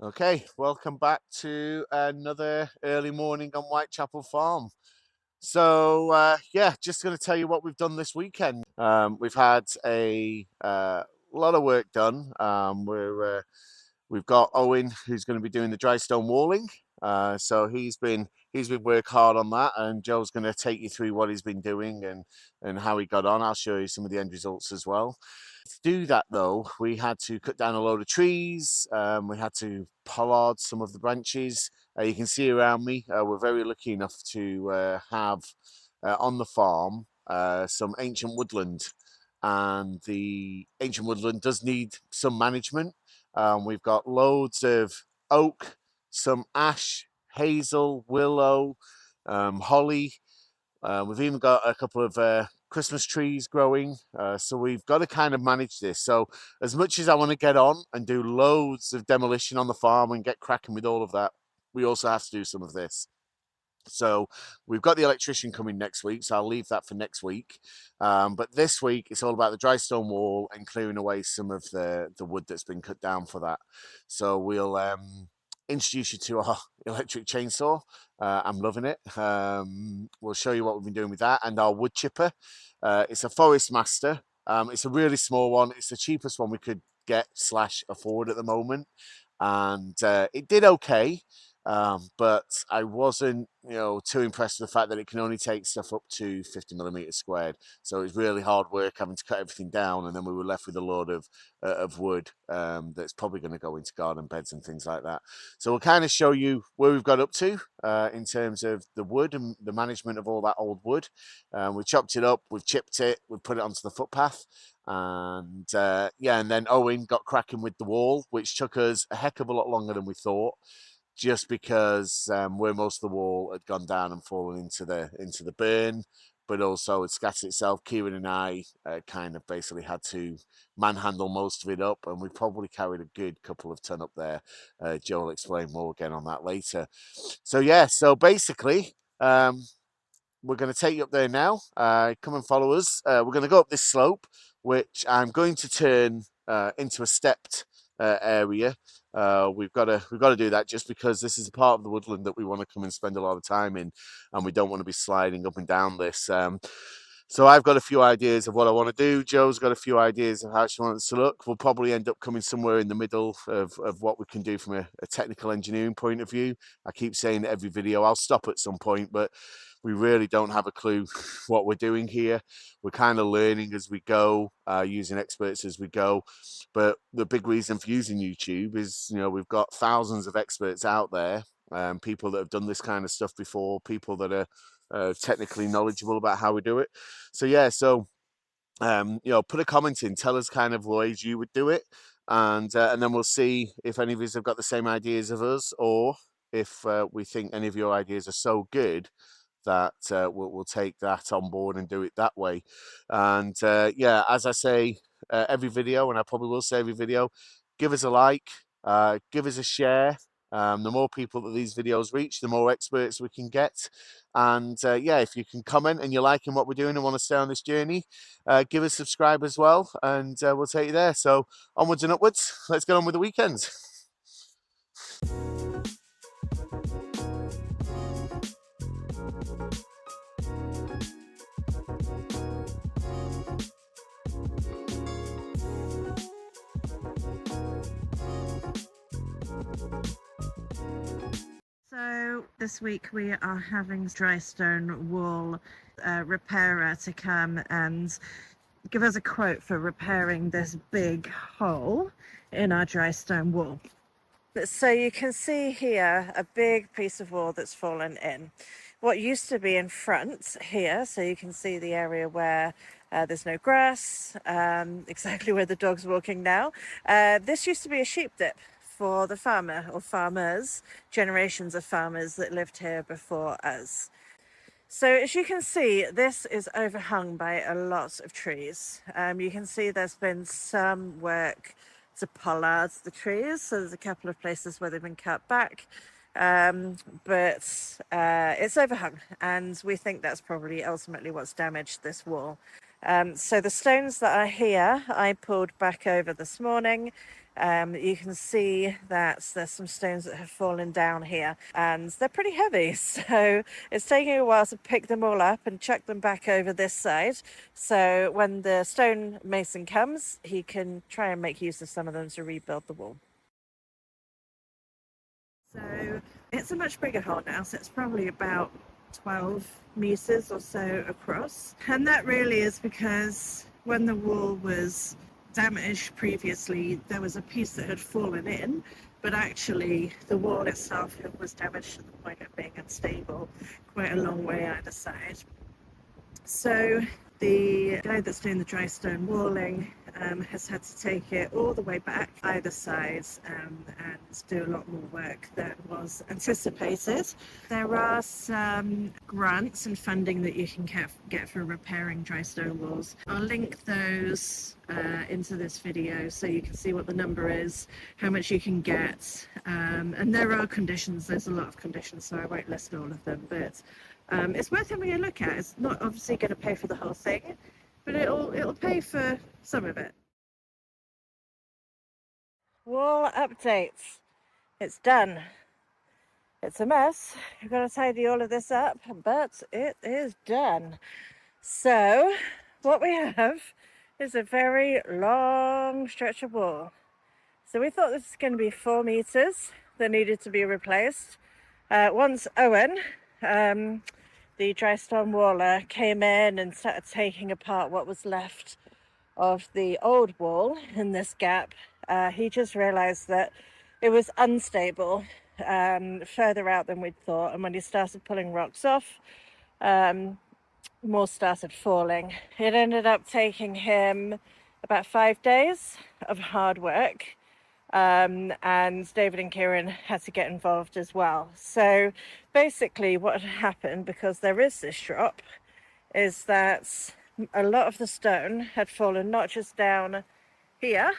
Okay, welcome back to another early morning on Whitechapel Farm. Yeah, just going to tell you what we've done this weekend. We've had a lot of work done. We've got Owen who's going to be doing the dry stone walling. So he's been work hard on that, and Joe's going to take you through what he's been doing and how he got on. I'll show you some of the end results as well. To do that, though, we had to cut down a load of trees. We had to pollard some of the branches. You can see around me, we're very lucky enough to have on the farm some ancient woodland. And the ancient woodland does need some management. We've got loads of oak, some ash, hazel, willow, holly. We've even got a couple of Christmas trees growing. So we've got to kind of manage this. So as much as I want to get on and do loads of demolition on the farm and get cracking with all of that, we also have to do some of this. So we've got the electrician coming next week, so I'll leave that for next week. But this week it's all about the dry stone wall and clearing away some of the wood that's been cut down for that. So we'll introduce you to our electric chainsaw. I'm loving it. We'll show you what we've been doing with that and our wood chipper. It's a Forest Master. It's a really small one. It's the cheapest one we could get slash afford at the moment, and it did okay. But I wasn't, too impressed with the fact that it can only take stuff up to 50 millimeters squared. So it was really hard work having to cut everything down, and then we were left with a load of wood that's probably going to go into garden beds and things like that. So we'll kind of show you where we've got up to in terms of the wood and the management of all that old wood. We chopped it up, we've chipped it, we've put it onto the footpath. And then Owen got cracking with the wall, which took us a heck of a lot longer than we thought, just because where most of the wall had gone down and fallen into the burn, but also it scattered itself. Kieran and I kind of basically had to manhandle most of it up, and we probably carried a good couple of ton up there. Joe will explain more again on that later. So basically, we're going to take you up there now. Come and follow us. We're going to go up this slope, which I'm going to turn into a stepped area. We've got to do that just because this is a part of the woodland that we want to come and spend a lot of time in, and we don't want to be sliding up and down this. So I've got a few ideas of what I want to do. Joe's got a few ideas of how she wants to look. We'll probably end up coming somewhere in the middle of what we can do from a technical engineering point of view. I keep saying every video I'll stop at some point, but we really don't have a clue what we're doing here. We're kind of learning as we go, using experts as we go. But the big reason for using YouTube is, we've got thousands of experts out there, people that have done this kind of stuff before, people that are technically knowledgeable about how we do it. Put a comment in, tell us kind of ways you would do it, and then we'll see if any of us have got the same ideas of us, or if we think any of your ideas are so good that we'll take that on board and do it that way. And as I say every video, and I probably will say every video, give us a like, give us a share. The more people that these videos reach, the more experts we can get. And if you can comment and you're liking what we're doing and want to stay on this journey, give us subscribe as well, and we'll take you there. So onwards and upwards. Let's get on with the weekend. So this week we are having dry stone wool repairer to come and give us a quote for repairing this big hole in our dry stone wall. So you can see here a big piece of wall that's fallen in. What used to be in front here, so you can see the area where there's no grass, exactly where the dog's walking now. This used to be a sheep dip for the farmer or farmers, generations of farmers that lived here before us. So as you can see, this is overhung by a lot of trees. You can see there's been some work to pollard the trees, so there's a couple of places where they've been cut back, but it's overhung, and we think that's probably ultimately what's damaged this wall. So the stones that are here, I pulled back over this morning. You can see that there's some stones that have fallen down here and they're pretty heavy. So it's taking a while to pick them all up and chuck them back over this side. So when the stone mason comes, he can try and make use of some of them to rebuild the wall. So it's a much bigger hole now, so it's probably about 12 meters or so across. And that really is because when the wall was damaged previously, there was a piece that had fallen in, but actually the wall itself was damaged to the point of being unstable quite a long way either side. So the guy that's doing the dry stone walling has had to take it all the way back either side and do a lot more work than was anticipated. There are some grants and funding that you can get for repairing dry stone walls. I'll link those into this video so you can see what the number is, how much you can get, and there are conditions. There's a lot of conditions, so I won't list all of them, but it's worth having a look at. It's not obviously going to pay for the whole thing, but it'll pay for some of it. Wall updates. It's done. It's a mess. I've got to tidy all of this up, but it is done. So what we have is a very long stretch of wall. So we thought this was going to be 4 meters that needed to be replaced. Once Owen, the dry stone waller, came in and started taking apart what was left of the old wall in this gap, he just realized that it was unstable further out than we'd thought, and when he started pulling rocks off, more started falling. It ended up taking him about 5 days of hard work, and David and Kieran had to get involved as well. So basically what had happened, because there is this drop, is that a lot of the stone had fallen not just down here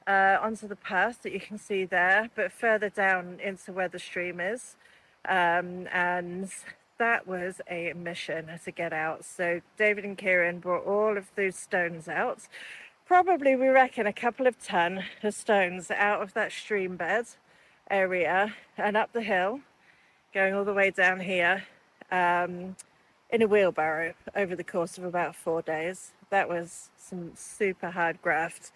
onto the path that you can see there, but further down into where the stream is, and that was a mission to get out. So David and Kieran brought all of those stones out, probably we reckon a couple of ton of stones out of that stream bed area and up the hill, going all the way down here, in a wheelbarrow over the course of about 4 days. That was some super hard graft,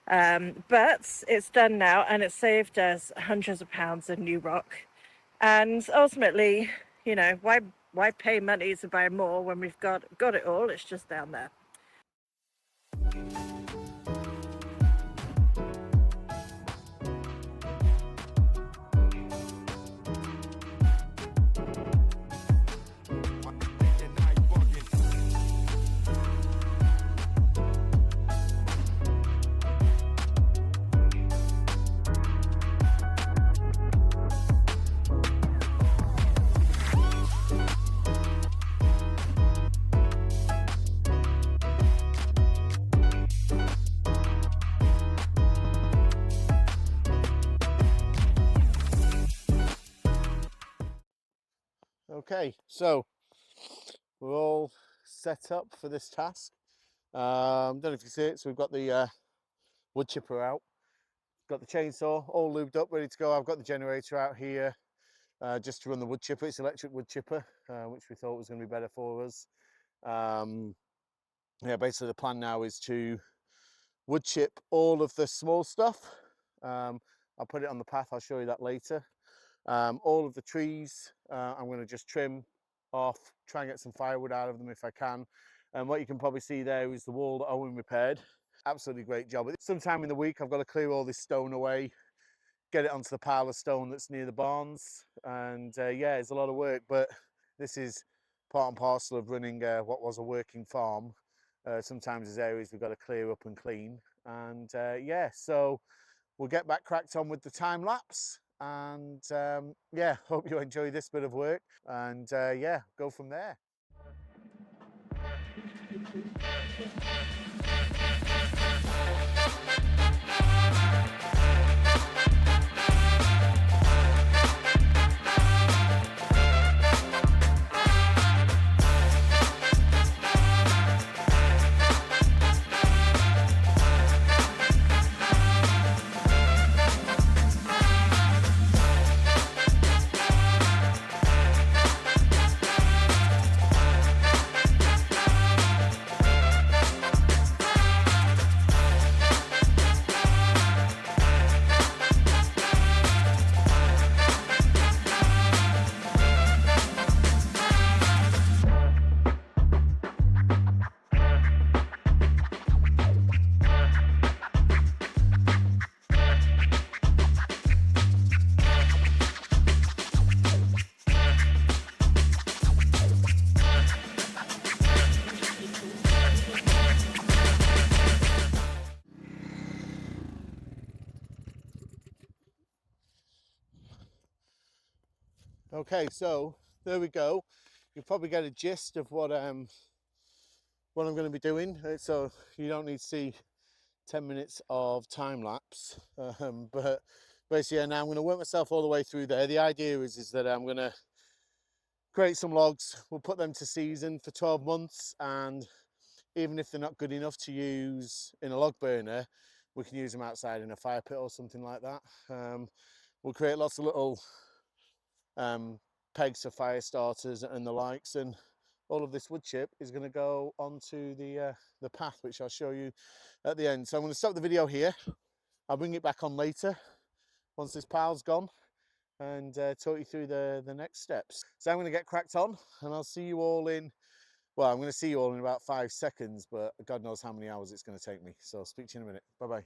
but it's done now, and it saved us hundreds of pounds of new rock. And ultimately, you know, why pay money to buy more when we've got it all? It's just down there. Okay, so we're all set up for this task. Don't know if you see it, so we've got the wood chipper out, got the chainsaw all lubed up, ready to go. I've got the generator out here just to run the wood chipper. It's electric wood chipper, which we thought was going to be better for us. Yeah, basically the plan now is to wood chip all of the small stuff. I'll put it on the path, I'll show you that later. All of the trees I'm going to just trim off, try and get some firewood out of them if I can. And what you can probably see there is the wall that Owen repaired. Absolutely great job. Sometime in the week I've got to clear all this stone away, get it onto the pile of stone that's near the barns, and yeah, it's a lot of work, but this is part and parcel of running what was a working farm. Sometimes there's areas we've got to clear up and clean, and yeah, so we'll get back cracked on with the time lapse, and yeah, hope you enjoy this bit of work, and yeah, go from there. Okay, so there we go. You probably get a gist of what I'm going to be doing. So you don't need to see 10 minutes of time lapse, but basically, yeah, now I'm going to work myself all the way through there. The idea is that I'm going to create some logs. We'll put them to season for 12 months, and even if they're not good enough to use in a log burner, we can use them outside in a fire pit or something like that. We'll create lots of little pegs for fire starters and the likes, and all of this wood chip is going to go onto the path, which I'll show you at the end. So I'm going to stop the video here. I'll bring it back on later once this pile's gone, and talk you through the next steps. So I'm going to get cracked on, and I'll see you all in, well, I'm going to see you all in about 5 seconds, but God knows how many hours it's going to take me. So I'll speak to you in a minute. Bye bye.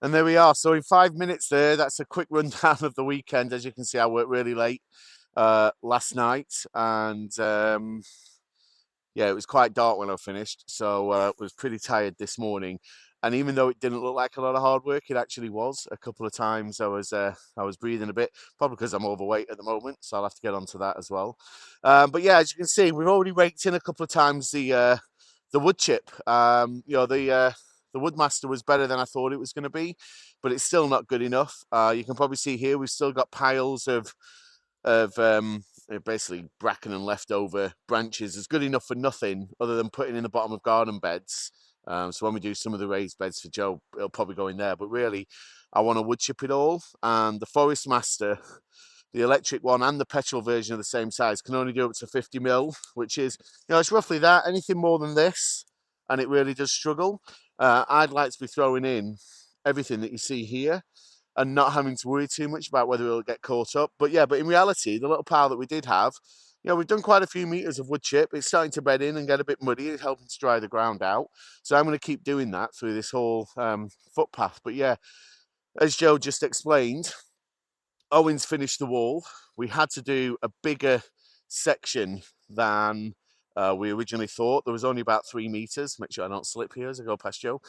And there we are. So in 5 minutes there, that's a quick rundown of the weekend. As you can see, I worked really late last night, and yeah, it was quite dark when I finished, so was pretty tired this morning. And even though it didn't look like a lot of hard work, it actually was. A couple of times I was breathing a bit, probably because I'm overweight at the moment, so I'll have to get onto that as well. But yeah, as you can see, we've already raked in a couple of times the wood chip. The Woodmaster was better than I thought it was going to be, but it's still not good enough. You can probably see here we've still got piles of basically bracken and leftover branches is good enough for nothing other than putting in the bottom of garden beds. So when we do some of the raised beds for Joe, it'll probably go in there. But really, I want to wood chip it all. And the Forest Master, the electric one and the petrol version of the same size, can only do up to 50 mil, which is, it's roughly that. Anything more than this, and it really does struggle. I'd like to be throwing in everything that you see here, and not having to worry too much about whether it'll get caught up. But yeah, but in reality, the little pile that we did have, we've done quite a few meters of wood chip. It's starting to bed in and get a bit muddy. It's helping to dry the ground out. So I'm going to keep doing that through this whole footpath. But yeah, as Joe just explained, Owen's finished the wall. We had to do a bigger section than we originally thought. There was only about 3 meters. Make sure I don't slip here as I go past Joe.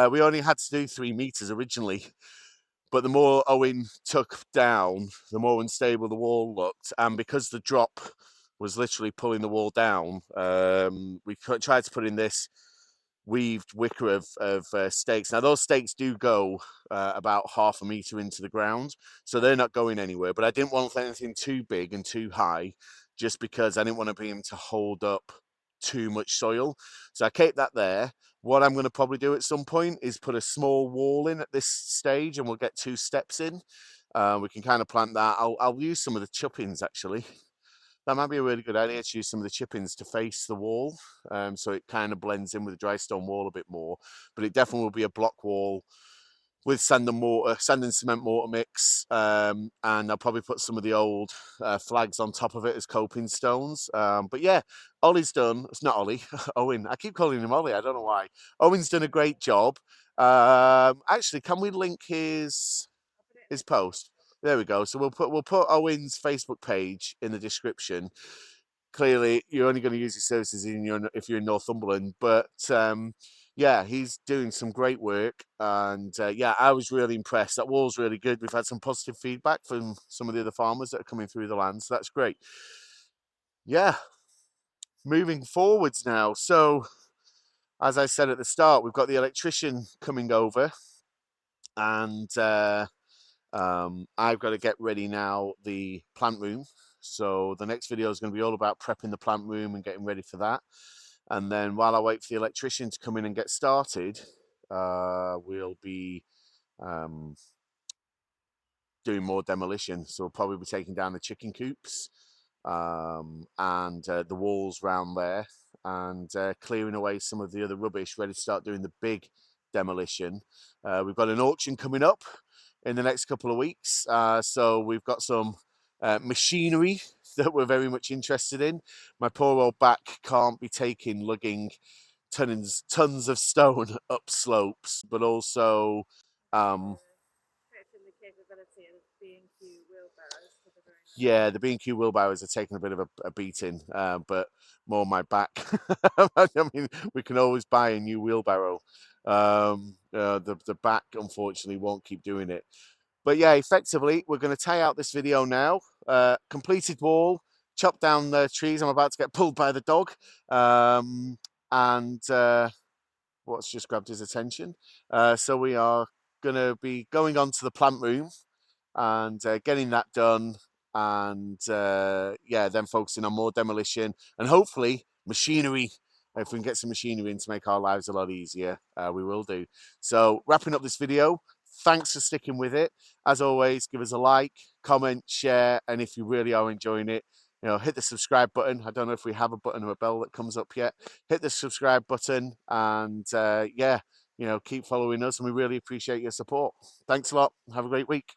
We only had to do 3 meters originally. But the more Owen took down, the more unstable the wall looked. And because the drop was literally pulling the wall down, we tried to put in this weaved wicker of stakes. Now, those stakes do go about half a meter into the ground, so they're not going anywhere. But I didn't want anything too big and too high, just because I didn't want to be able to hold up too much soil. So I kept that there. What I'm going to probably do at some point is put a small wall in at this stage, and we'll get 2 steps in. We can kind of plant that. I'll use some of the chuppings actually. That might be a really good idea to use some of the chippings to face the wall, so it kind of blends in with the dry stone wall a bit more. But it definitely will be a block wall with sand and cement mortar mix, and I'll probably put some of the old flags on top of it as coping stones. But yeah, Ollie's done. It's not Ollie, Owen. I keep calling him Ollie. I don't know why. Owen's done a great job. Actually, can we link his post? There we go. So we'll put Owen's Facebook page in the description. Clearly, you're only going to use his services if you're in Northumberland, but yeah, he's doing some great work, and yeah, I was really impressed. That wall's really good. We've had some positive feedback from some of the other farmers that are coming through the land, so that's great. Yeah, moving forwards now. So, as I said at the start, we've got the electrician coming over, and I've got to get ready now the plant room. So the next video is going to be all about prepping the plant room and getting ready for that. And then while I wait for the electrician to come in and get started, we'll be doing more demolition. So we'll probably be taking down the chicken coops and the walls round there. and clearing away some of the other rubbish, ready to start doing the big demolition. We've got an auction coming up in the next couple of weeks, so we've got some machinery that we're very much interested in. My poor old back can't be taking lugging tons of stone up slopes, but also um, Stretching the capability of B&Q wheelbarrows to the very max. yeah, the B&Q wheelbarrows are taking a bit of a beating, but more my back. I mean, we can always buy a new wheelbarrow. The back, unfortunately, won't keep doing it. But yeah, effectively, we're going to tie out this video now. Completed wall, chop down the trees. I'm about to get pulled by the dog. And what's just grabbed his attention. So we are going to be going on to the plant room and getting that done, and yeah, then focusing on more demolition and hopefully machinery. If we can get some machinery in to make our lives a lot easier, we will do. So wrapping up this video, thanks for sticking with it. As always, give us a like, comment, share, and if you really are enjoying it, hit the subscribe button. I don't know if we have a button or a bell that comes up yet. Hit the subscribe button, and yeah, keep following us, and we really appreciate your support. Thanks a lot. Have a great week.